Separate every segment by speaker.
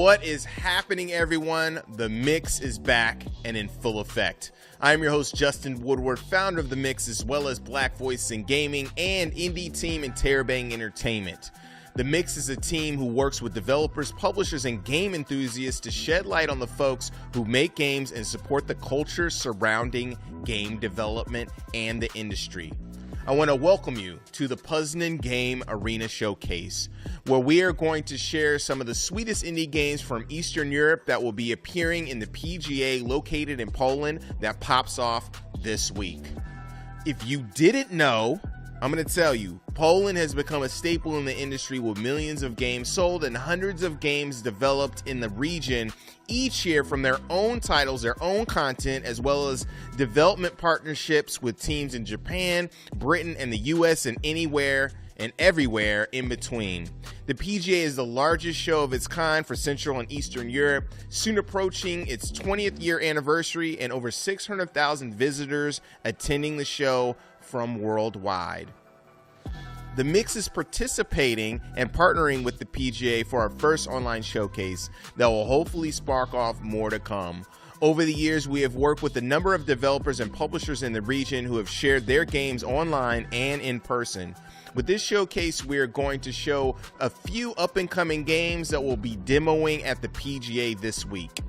Speaker 1: What is happening, everyone? The Mix is back and in full effect. I'm your host, Justin Woodward, founder of The Mix, as well as Black Voices in Gaming and indie team in Terabang Entertainment. The Mix is a team who works with developers, publishers, and game enthusiasts to shed light on the folks who make games and support the culture surrounding game development and the industry. I want to welcome you to the Poznan Game Arena Showcase, where we are going to share some of the sweetest indie games from Eastern Europe that will be appearing in the PGA located in Poland that pops off this week. If you didn't know, I'm going to tell you, Poland has become a staple in the industry with millions of games sold and hundreds of games developed in the region each year from their own titles, their own content, as well as development partnerships with teams in Japan, Britain, and the US, and anywhere and everywhere in between. The PGA is the largest show of its kind for Central and Eastern Europe, soon approaching its 20th year anniversary and over 600,000 visitors attending the show from worldwide. The Mix is participating and partnering with the PGA for our first online showcase that will hopefully spark off more to come. Over the years, we have worked with a number of developers and publishers in the region who have shared their games online and in person. With this showcase, we are going to show a few up-and-coming games that will be demoing at the PGA this week.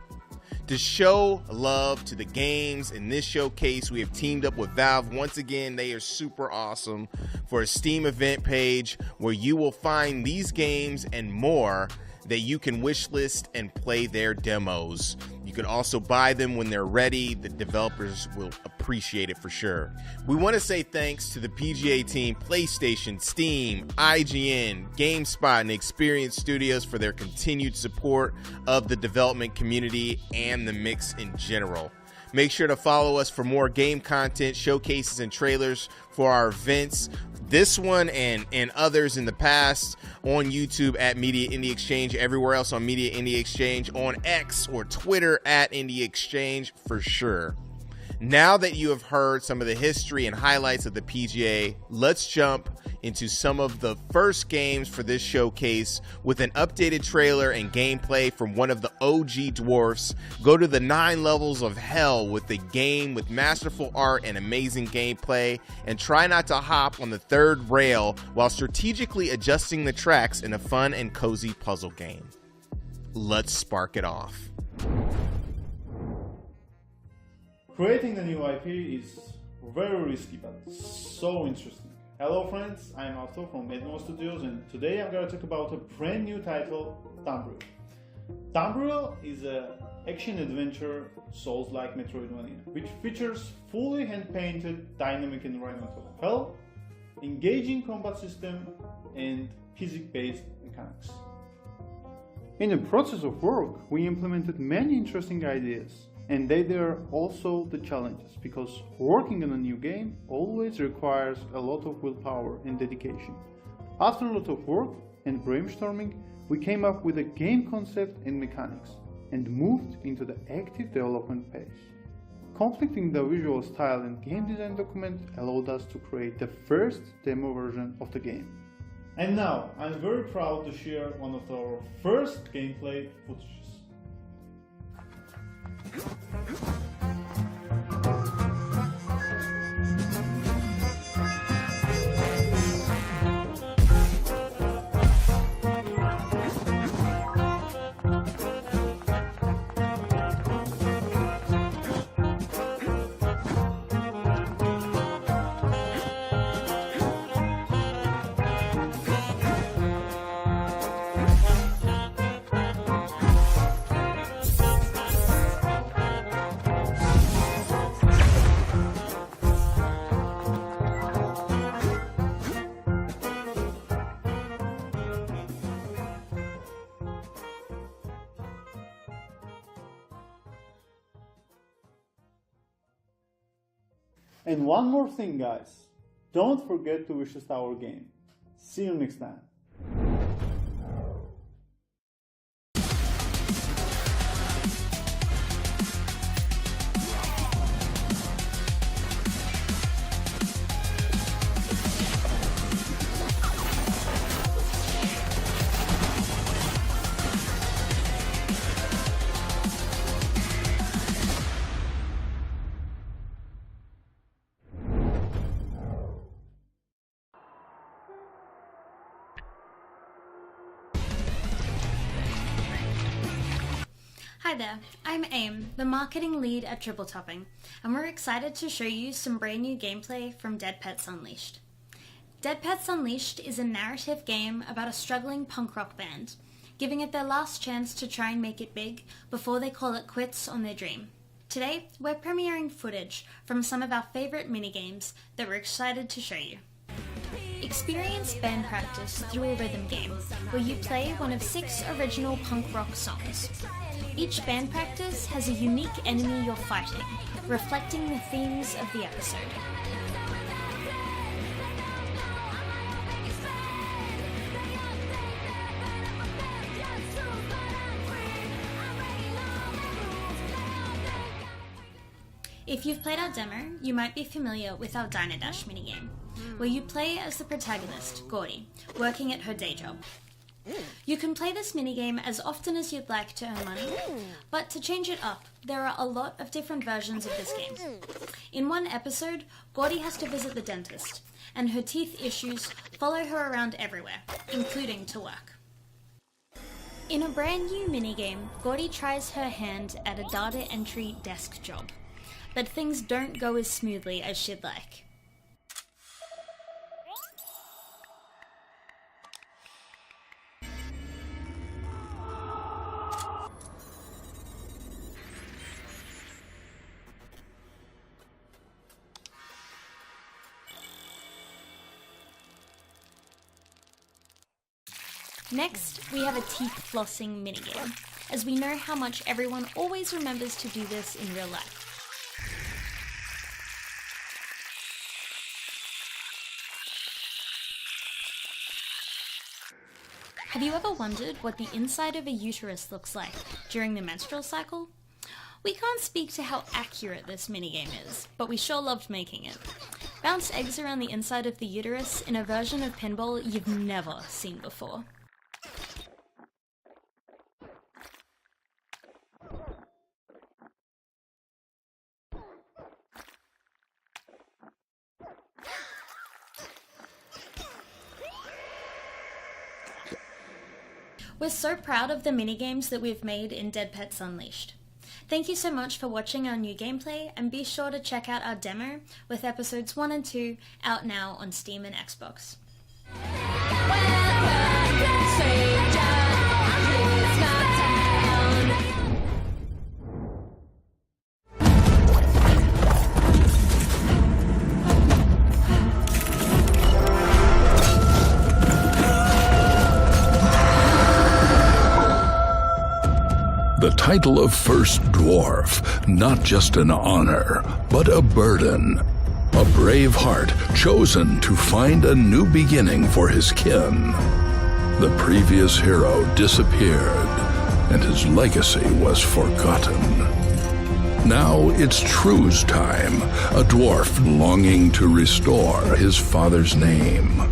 Speaker 1: To show love to the games in this showcase, we have teamed up with Valve. Once again, they are super awesome for a Steam event page where you will find these games and more that you can wishlist and play their demos. You can also buy them when they're ready. The developers will appreciate it for sure. We want to say thanks to the PGA team, PlayStation, Steam, IGN, GameSpot, and Experience Studios for their continued support of the development community and the Mix in general. Make sure to follow us for more game content, showcases, and trailers for our events. This one and others in the past on YouTube at Media Indie Exchange, everywhere else on Media Indie Exchange, on X or Twitter at Indie Exchange for sure. Now that you have heard some of the history and highlights of the PGA, let's jump into some of the first games for this showcase with an updated trailer and gameplay from one of the OG dwarfs. Go to the 9 levels of hell with the game with masterful art and amazing gameplay, and try not to hop on the third rail while strategically adjusting the tracks in a fun and cozy puzzle game. Let's spark it off.
Speaker 2: Creating a new IP is very risky but so interesting. Hello friends, I'm Arthur from Edmo Studios, and today I'm going to talk about a brand new title, Tambriel. Tambriel is an action-adventure Souls-like Metroidvania, which features fully hand-painted dynamic environment of hell, engaging combat system, and physics-based mechanics. In the process of work, we implemented many interesting ideas. And they are also the challenges, because working on a new game always requires a lot of willpower and dedication. After a lot of work and brainstorming, we came up with a game concept and mechanics, and moved into the active development phase. Completing the visual style and game design document allowed us to create the first demo version of the game. And now, I'm very proud to share one of our first gameplay footages. And one more thing, guys, don't forget to wishlist our game. See you next time.
Speaker 3: Hi there, I'm Aim, the marketing lead at Triple Topping, and we're excited to show you some brand new gameplay from Dead Pets Unleashed. Dead Pets Unleashed is a narrative game about a struggling punk rock band, giving it their last chance to try and make it big before they call it quits on their dream. Today, we're premiering footage from some of our favourite minigames that we're excited to show you. Experience band practice through a rhythm game, where you play one of 6 original punk rock songs. Each band practice has a unique enemy you're fighting, reflecting the themes of the episode. If you've played our demo, you might be familiar with our Diner Dash minigame, where you play as the protagonist, Gordy, working at her day job. You can play this minigame as often as you'd like to earn money, but to change it up, there are a lot of different versions of this game. In one episode, Gordy has to visit the dentist, and her teeth issues follow her around everywhere, including to work. In a brand new minigame, Gordy tries her hand at a data entry desk job, but things don't go as smoothly as she'd like. Next, we have a teeth flossing minigame, as we know how much everyone always remembers to do this in real life. Have you ever wondered what the inside of a uterus looks like during the menstrual cycle? We can't speak to how accurate this minigame is, but we sure loved making it. Bounce eggs around the inside of the uterus in a version of pinball you've never seen before. We're so proud of the minigames that we've made in Dead Pets Unleashed. Thank you so much for watching our new gameplay, and be sure to check out our demo with episodes 1 and 2 out now on Steam and Xbox.
Speaker 4: The title of First Dwarf, not just an honor, but a burden. A brave heart chosen to find a new beginning for his kin. The previous hero disappeared, and his legacy was forgotten. Now it's True's time, a dwarf longing to restore his father's name.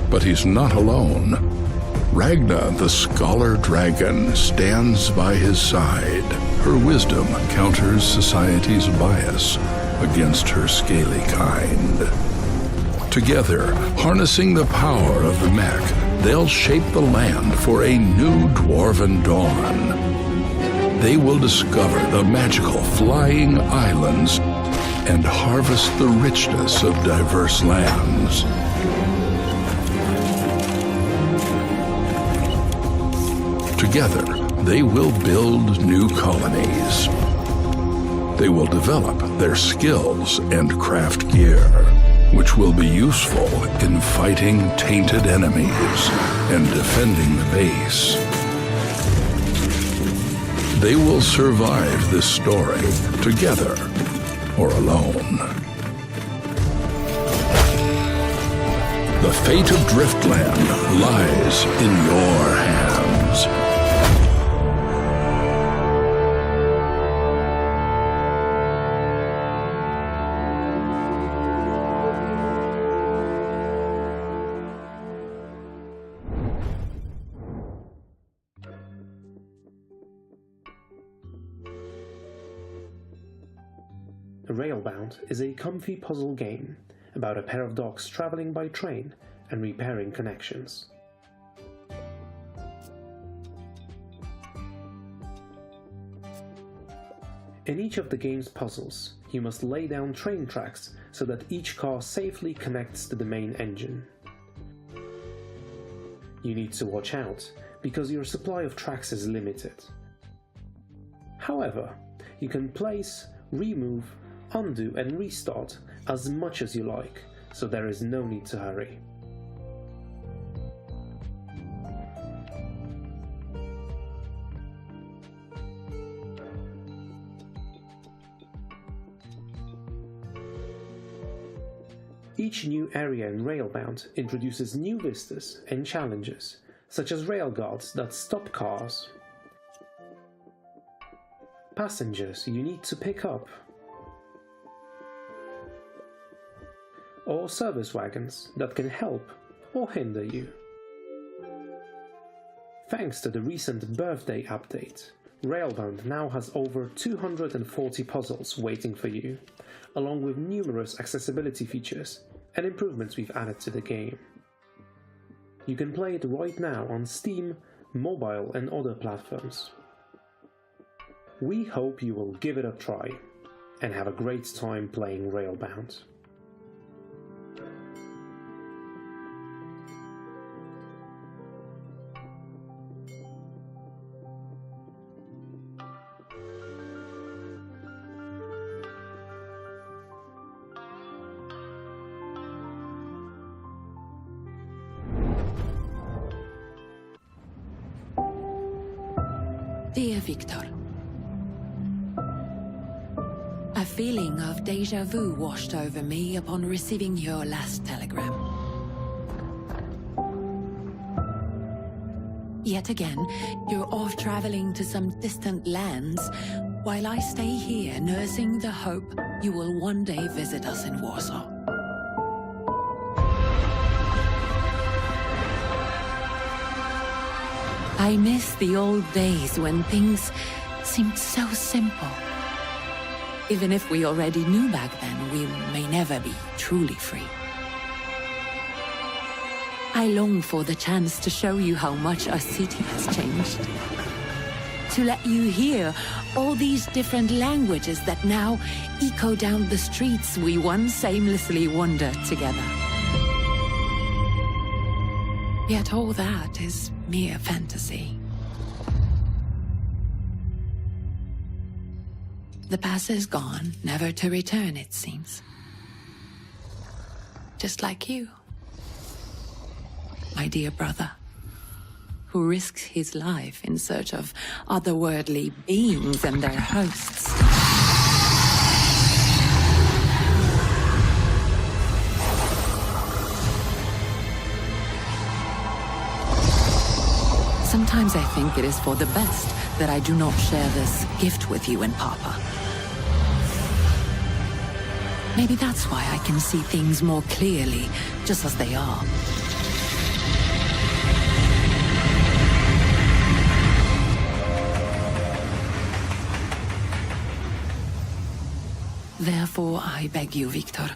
Speaker 4: But he's not alone. Ragna, the scholar dragon, stands by his side. Her wisdom counters society's bias against her scaly kind. Together, harnessing the power of the mech, they'll shape the land for a new dwarven dawn. They will discover the magical flying islands and harvest the richness of diverse lands. Together, they will build new colonies. They will develop their skills and craft gear, which will be useful in fighting tainted enemies and defending the base. They will survive this story together or alone. The fate of Driftland lies in your hands.
Speaker 5: Railbound is a comfy puzzle game about a pair of dogs traveling by train and repairing connections. In each of the game's puzzles, you must lay down train tracks so that each car safely connects to the main engine. You need to watch out, because your supply of tracks is limited. However, you can place, remove, undo and restart as much as you like, so there is no need to hurry. Each new area in Railbound introduces new vistas and challenges, such as railguards that stop cars, passengers you need to pick up, or service wagons that can help or hinder you. Thanks to the recent birthday update, Railbound now has over 240 puzzles waiting for you, along with numerous accessibility features and improvements we've added to the game. You can play it right now on Steam, mobile and other platforms. We hope you will give it a try and have a great time playing Railbound.
Speaker 6: Dear Victor, a feeling of déjà vu washed over me upon receiving your last telegram. Yet again, you're off traveling to some distant lands, while I stay here nursing the hope you will one day visit us in Warsaw. I miss the old days when things seemed so simple. Even if we already knew back then, we may never be truly free. I long for the chance to show you how much our city has changed. To let you hear all these different languages that now echo down the streets we once aimlessly wandered together. Yet all that is mere fantasy. The past is gone, never to return, it seems. Just like you, my dear brother, who risks his life in search of otherworldly beings and their hosts. Sometimes I think it is for the best that I do not share this gift with you and Papa. Maybe that's why I can see things more clearly, just as they are. Therefore, I beg you, Victor,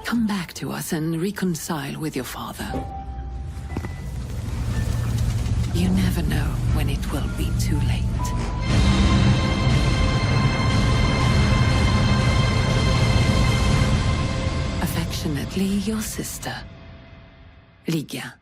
Speaker 6: come back to us and reconcile with your father. You never know when it will be too late. Affectionately, your sister, Ligia.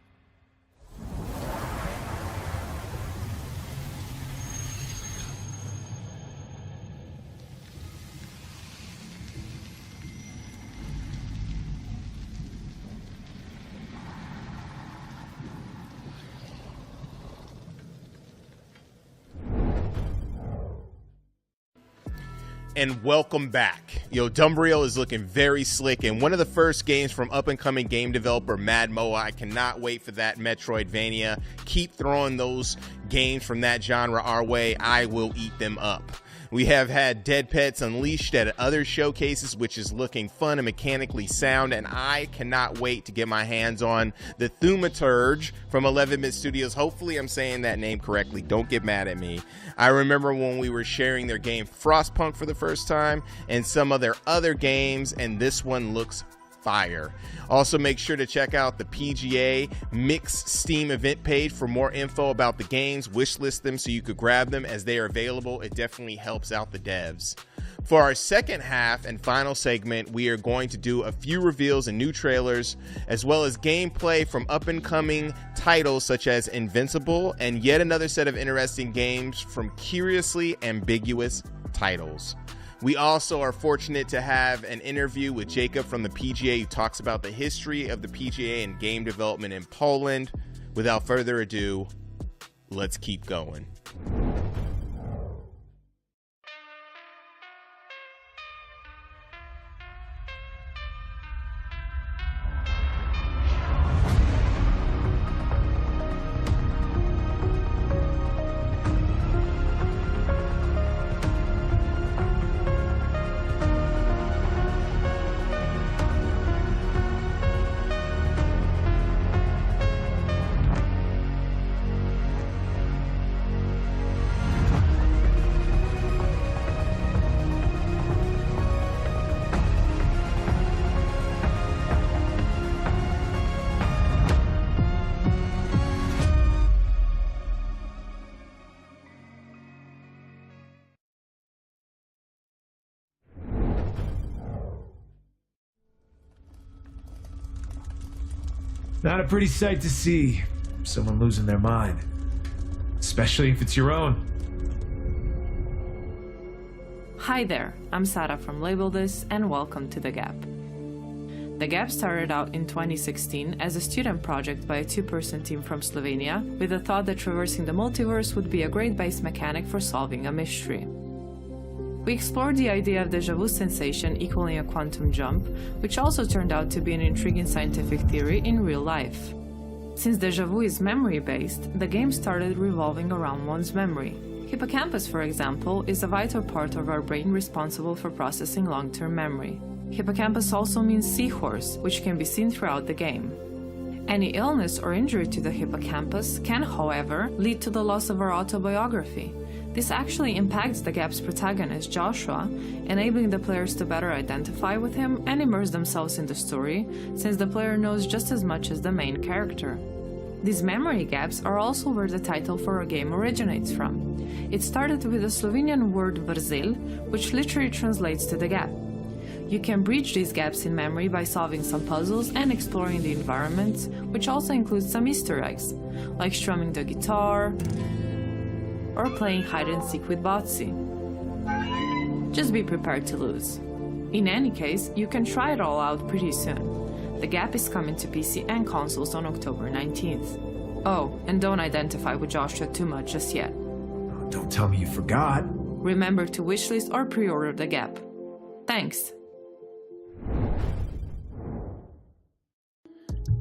Speaker 1: And welcome back. Dumbriel is looking very slick, and one of the first games from up-and-coming game developer Mad Moa. I cannot wait for that Metroidvania. Keep throwing those games from that genre our way. I will eat them up. We have had Dead Pets Unleashed at other showcases, which is looking fun and mechanically sound, and I cannot wait to get my hands on the Thaumaturge from 11-Bit Studios. Hopefully I'm saying that name correctly. Don't get mad at me. I remember when we were sharing their game Frostpunk for the first time and some of their other games, and this one looks fire. Also, make sure to check out the PGA Mix Steam event page for more info about the games. Wishlist them so you could grab them as they are available. It definitely helps out the devs. For our second half and final segment, we are going to do a few reveals and new trailers, as well as gameplay from up-and-coming titles such as Invincible, and yet another set of interesting games from curiously ambiguous titles. We also are fortunate to have an interview with Jacob from the PGA who talks about the history of the PGA and game development in Poland. Without further ado, let's keep going.
Speaker 7: Not a pretty sight to see. Someone losing their mind. Especially if it's your own.
Speaker 8: Hi there, I'm Sarah from Label This, and welcome to The Gap. The Gap started out in 2016 as a student project by a two-person team from Slovenia, with the thought that traversing the multiverse would be a great base mechanic for solving a mystery. We explored the idea of déjà vu sensation equaling a quantum jump, which also turned out to be an intriguing scientific theory in real life. Since déjà vu is memory-based, the game started revolving around one's memory. Hippocampus, for example, is a vital part of our brain responsible for processing long-term memory. Hippocampus also means seahorse, which can be seen throughout the game. Any illness or injury to the hippocampus can, however, lead to the loss of our autobiography. This actually impacts the Gap's protagonist, Joshua, enabling the players to better identify with him and immerse themselves in the story, since the player knows just as much as the main character. These memory gaps are also where the title for our game originates from. It started with the Slovenian word vrzel, which literally translates to the gap. You can breach these gaps in memory by solving some puzzles and exploring the environment, which also includes some Easter eggs, like strumming the guitar, or playing hide-and-seek with Botsy. Just be prepared to lose. In any case, you can try it all out pretty soon. The Gap is coming to PC and consoles on October 19th. Oh, and don't identify with Joshua too much just yet.
Speaker 7: Don't tell me you forgot.
Speaker 8: Remember to wishlist or pre-order The Gap. Thanks!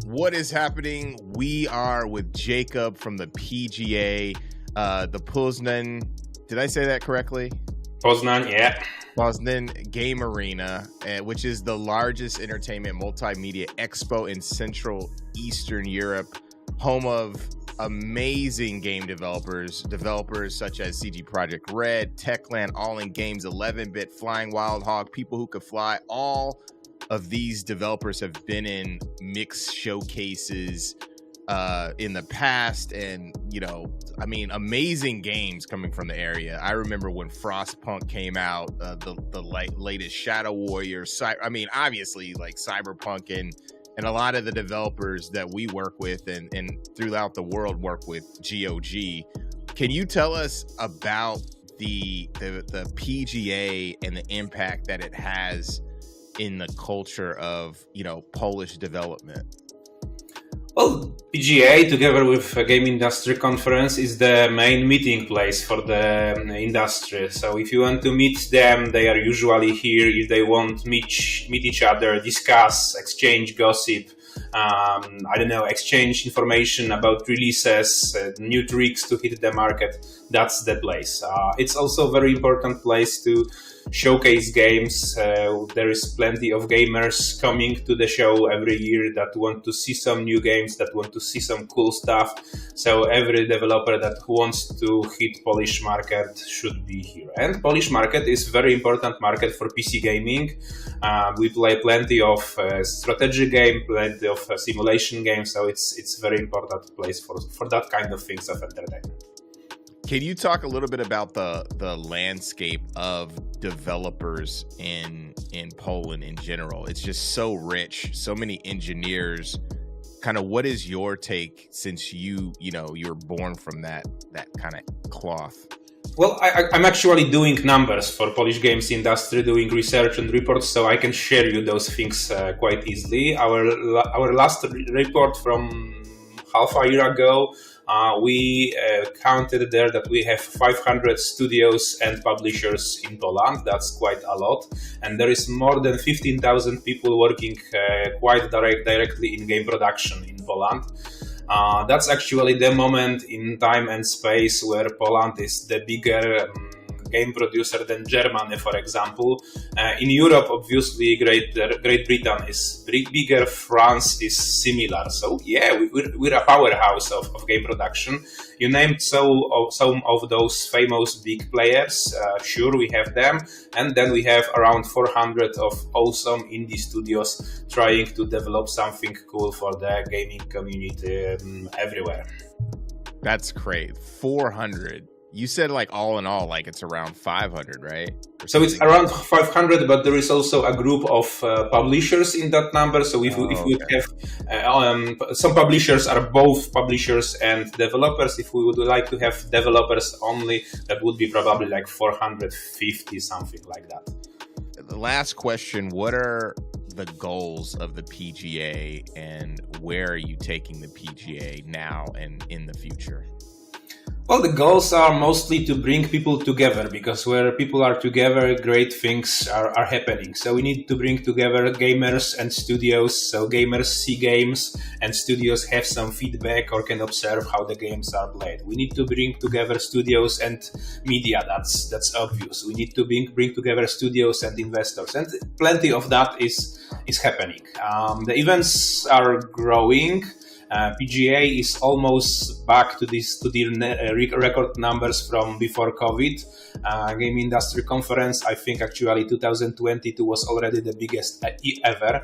Speaker 1: What is happening? We are with Jacob from the PGA. The Poznan, did I say that correctly?
Speaker 9: Poznan, yeah.
Speaker 1: Poznan Game Arena, which is the largest entertainment multimedia expo in Central Eastern Europe, home of amazing game developers such as CG Projekt Red, Techland, All In Games, 11-Bit, Flying Wild Hog, People Who Could Fly. All of these developers have been in mix showcases in the past, and amazing games coming from the area. I remember when Frostpunk came out, the latest Shadow Warrior, obviously like Cyberpunk, and a lot of the developers that we work with and throughout the world work with GOG. Can you tell us about the PGA and the impact that it has in the culture of Polish development?
Speaker 9: Well, PGA, together with a Game Industry Conference, is the main meeting place for the industry. So if you want to meet them, they are usually here. If they want to meet each other, discuss, exchange gossip, exchange information about releases, new tricks to hit the market, that's the place. It's also a very important place to showcase games. There is plenty of gamers coming to the show every year that want to see some new games, that want to see some cool stuff. So every developer that wants to hit Polish market should be here. And Polish market is very important market for PC gaming. We play plenty of strategy game, plenty of simulation games, so it's very important place for that kind of things of entertainment.
Speaker 1: Can you talk a little bit about the landscape of developers in Poland in general? It's just so rich, so many engineers. Kind of what is your take, since you're born from that kind of cloth?
Speaker 9: Well, I'm actually doing numbers for Polish games industry, doing research and reports, so I can share you those things quite easily. Our last report from half a year ago, we counted there that we have 500 studios and publishers in Poland. That's quite a lot. And there is more than 15,000 people working quite directly in game production in Poland. That's actually the moment in time and space where Poland is the bigger game producer than Germany, for example. In Europe, obviously, Great Britain is bigger, France is similar. So yeah, we're a powerhouse of game production. You named some of those famous big players. Sure, we have them. And then we have around 400 of awesome indie studios trying to develop something cool for the gaming community everywhere.
Speaker 1: That's great. 400. You said like all in all, like it's around 500, right?
Speaker 9: So it's around 500, but there is also a group of publishers in that number. So if we have some publishers are both publishers and developers. If we would like to have developers only, that would be probably like 450, something like that.
Speaker 1: The last question, what are the goals of the PGA and where are you taking the PGA now and in the future?
Speaker 9: Well, the goals are mostly to bring people together, because where people are together, great things are happening. So we need to bring together gamers and studios. So gamers see games and studios have some feedback or can observe how the games are played. We need to bring together studios and media. That's obvious. We need to bring together studios and investors, and plenty of that is happening. The events are growing. PGA is almost back to their record numbers from before COVID. Game Industry Conference, I think actually 2022 was already the biggest ever.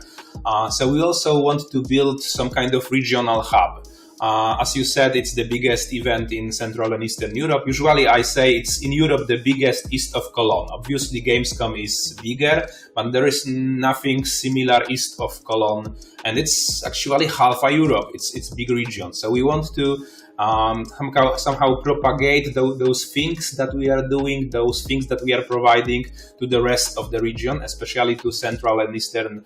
Speaker 9: So we also want to build some kind of regional hub. As you said, it's the biggest event in Central and Eastern Europe. Usually I say it's in Europe the biggest east of Cologne. Obviously Gamescom is bigger, but there is nothing similar east of Cologne. And it's actually half of Europe. It's big region. So we want to somehow propagate those things that we are doing, those things that we are providing to the rest of the region, especially to Central and Eastern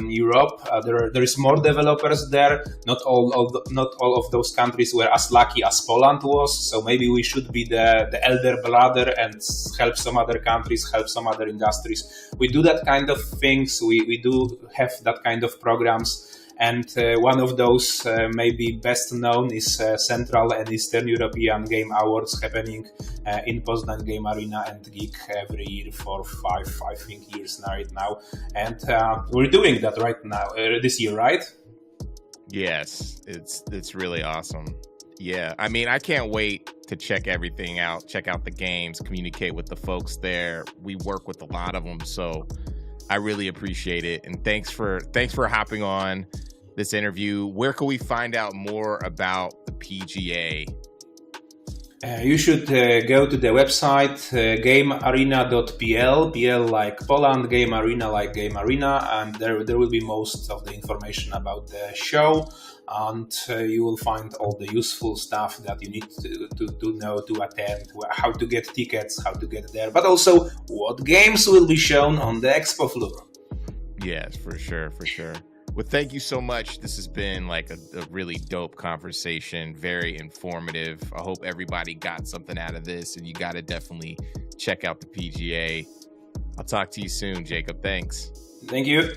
Speaker 9: Europe. There is more developers there. Not all of those countries were as lucky as Poland was. So maybe we should be the elder brother and help some other countries, help some other industries. We do that kind of things. We do have that kind of programs. And one of those, maybe best known, is Central and Eastern European Game Awards happening in Poznan Game Arena and Geek every year for 5 years right now. And we're doing that right now, this year, right?
Speaker 1: Yes, it's really awesome. Yeah, I mean, I can't wait to check everything out, check out the games, communicate with the folks there. We work with a lot of them, so I really appreciate it. And thanks for hopping on this interview. Where can we find out more about the PGA?
Speaker 9: You should go to the website gamearena.pl, PL like Poland, Game Arena like Game Arena, and there will be most of the information about the show, and you will find all the useful stuff that you need to know to attend, how to get tickets, how to get there, but also what games will be shown on the expo floor.
Speaker 1: Yes, for sure. Well, thank you so much. This has been like a really dope conversation, very informative. I hope everybody got something out of this, and you got to definitely check out the PGA. I'll talk to you soon, Jacob. Thanks.
Speaker 9: Thank you.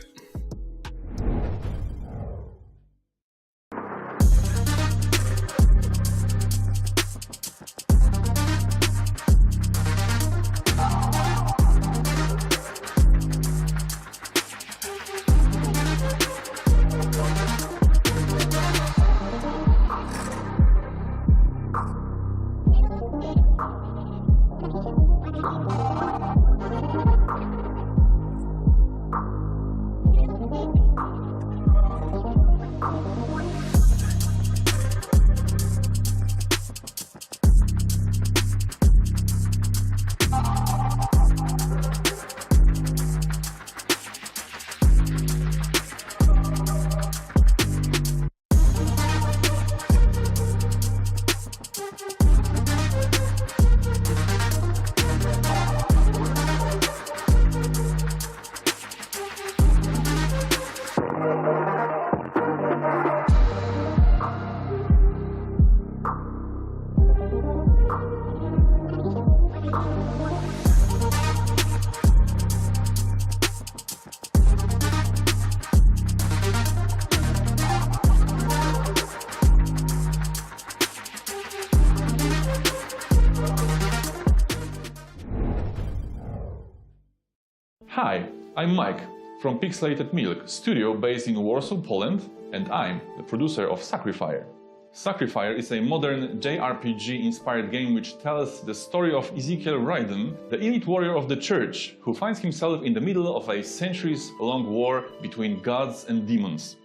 Speaker 10: Hi, I'm Mike from Pixelated Milk, studio based in Warsaw, Poland, and I'm the producer of Sacrifier. Sacrifier is a modern JRPG-inspired game which tells the story of Ezekiel Raiden, the elite warrior of the church, who finds himself in the middle of a centuries-long war between gods and demons.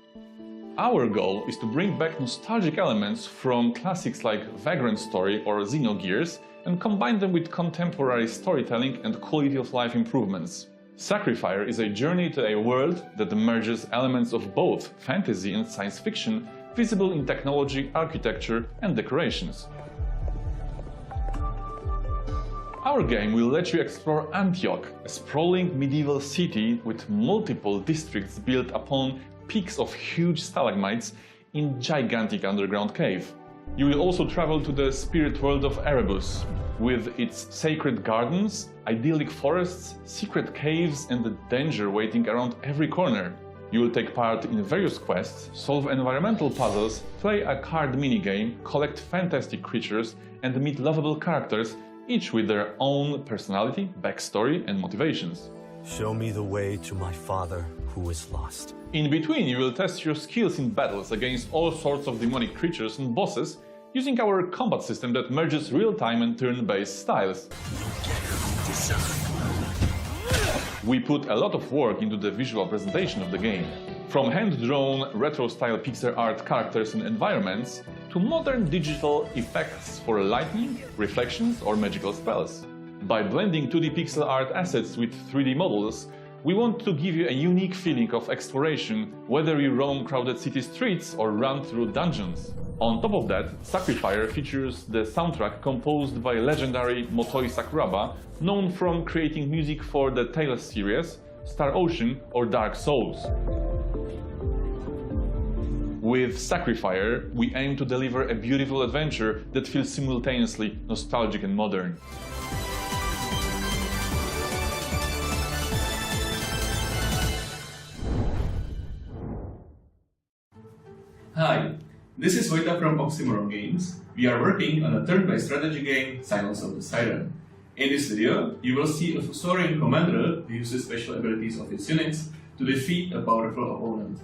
Speaker 10: Our goal is to bring back nostalgic elements from classics like Vagrant Story or Xenogears and combine them with contemporary storytelling and quality of life improvements. Sacrifier is a journey to a world that merges elements of both fantasy and science fiction, visible in technology, architecture and decorations. Our game will let you explore Antioch, a sprawling medieval city with multiple districts built upon peaks of huge stalagmites in gigantic underground cave. You will also travel to the spirit world of Erebus, with its sacred gardens, idyllic forests, secret caves and the danger waiting around every corner. You will take part in various quests, solve environmental puzzles, play a card minigame, collect fantastic creatures and meet lovable characters, each with their own personality, backstory and motivations.
Speaker 11: Show me the way to my father who is lost.
Speaker 10: In between, you will test your skills in battles against all sorts of demonic creatures and bosses using our combat system that merges real-time and turn-based styles. We put a lot of work into the visual presentation of the game. From hand-drawn, retro-style pixel art characters and environments to modern digital effects for lighting, reflections or magical spells. By blending 2D pixel art assets with 3D models, we want to give you a unique feeling of exploration, whether you roam crowded city streets or run through dungeons. On top of that, Sacrifier features the soundtrack composed by legendary Motoi Sakuraba, known from creating music for the Tales series, Star Ocean or Dark Souls. With Sacrifier, we aim to deliver a beautiful adventure that feels simultaneously nostalgic and modern.
Speaker 12: Hi, this is Wojta from Oxymoron Games. We are working on a turn-based strategy game, Silence of the Siren. In this video, you will see a soaring commander who uses special abilities of his units to defeat a powerful opponent.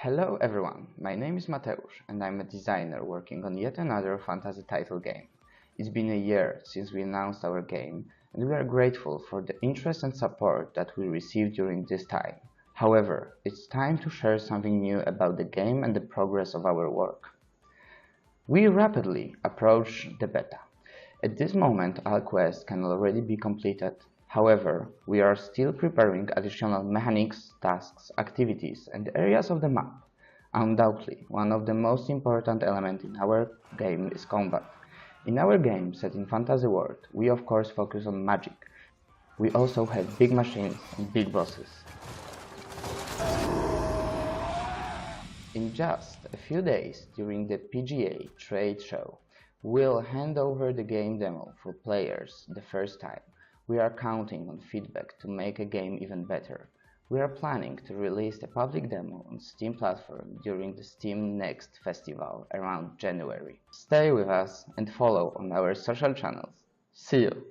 Speaker 13: Hello everyone, my name is Mateusz and I'm a designer working on yet another fantasy title game. It's been a year since we announced our game and we are grateful for the interest and support that we received during this time. However, it's time to share something new about the game and the progress of our work. We rapidly approach the beta. At this moment, all quests can already be completed. However, we are still preparing additional mechanics, tasks, activities, and areas of the map. Undoubtedly, one of the most important elements in our game is combat. In our game set in fantasy world, we of course focus on magic. We also have big machines and big bosses. In just a few days during the PGA trade show, we'll hand over the game demo for players the first time. We are counting on feedback to make a game even better. We are planning to release a public demo on Steam platform during the Steam Next festival around January. Stay with us and follow on our social channels. See you!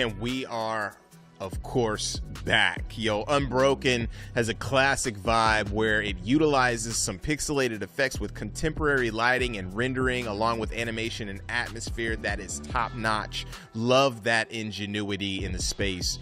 Speaker 1: And we are, of course, back. Yo, Unbroken has a classic vibe where it utilizes some pixelated effects with contemporary lighting and rendering, along with animation and atmosphere that is top-notch. Love that ingenuity in the space.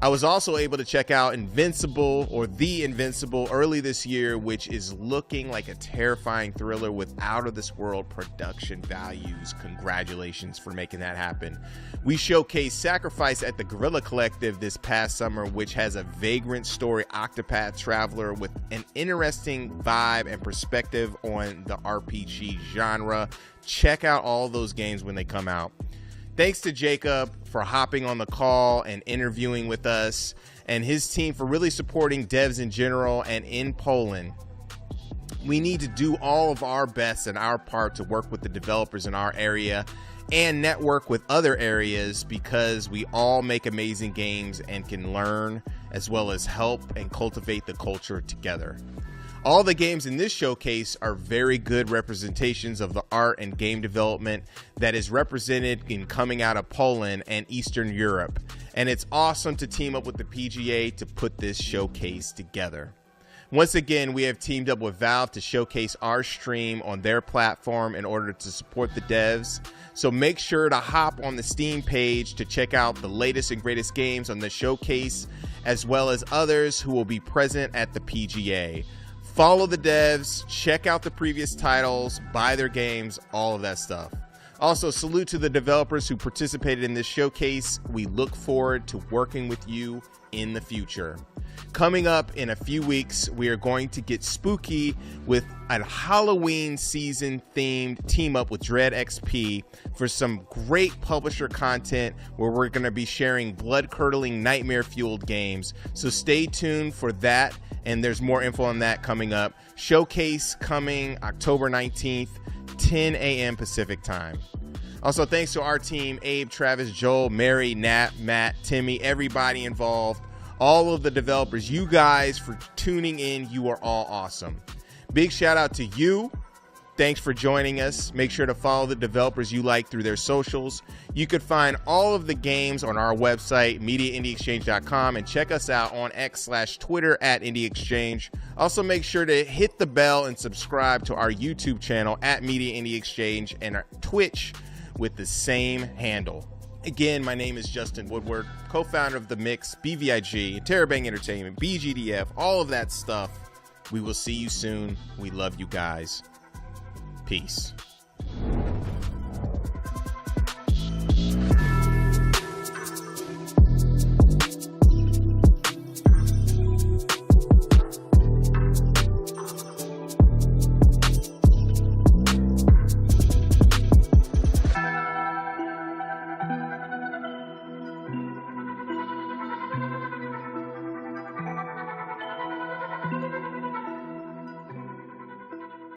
Speaker 1: I was also able to check out Invincible, or The Invincible, early this year, which is looking like a terrifying thriller with out-of-this-world production values. Congratulations for making that happen. We showcased Sacrifice at the Guerrilla Collective this past summer, which has a Vagrant story Octopath Traveler with an interesting vibe and perspective on the RPG genre. Check out all those games when they come out. Thanks to Jacob for hopping on the call and interviewing with us, and his team for really supporting devs in general and in Poland. We need to do all of our best and our part to work with the developers in our area and network with other areas, because we all make amazing games and can learn as well as help and cultivate the culture together. All the games in this showcase are very good representations of the art and game development that is represented in coming out of Poland and Eastern Europe, and it's awesome to team up with the PGA to put this showcase together. Once again, we have teamed up with Valve to showcase our stream on their platform in order to support the devs. So make sure to hop on the Steam page to check out the latest and greatest games on the showcase, as well as others who will be present at the PGA. Follow the devs, check out the previous titles, buy their games, all of that stuff. Also, salute to the developers who participated in this showcase. We look forward to working with you in the future. Coming up in a few weeks, we are going to get spooky with a Halloween season themed team up with Dread XP for some great publisher content where we're going to be sharing blood curdling, nightmare fueled games. So stay tuned for that. And there's more info on that coming up. Showcase coming October 19th, 10 a.m. Pacific time. Also, thanks to our team, Abe, Travis, Joel, Mary, Nat, Matt, Timmy, everybody involved, all of the developers, you guys for tuning in. You are all awesome. Big shout out to you. Thanks for joining us. Make sure to follow the developers you like through their socials. You could find all of the games on our website, MediaIndieExchange.com, and check us out on X/Twitter at IndieExchange. Also, make sure to hit the bell and subscribe to our YouTube channel at Media Indie Exchange and our Twitch with the same handle. Again, my name is Justin Woodward, co-founder of The Mix, BVIG, Terabang Entertainment, BGDF, all of that stuff. We will see you soon. We love you guys. Peace.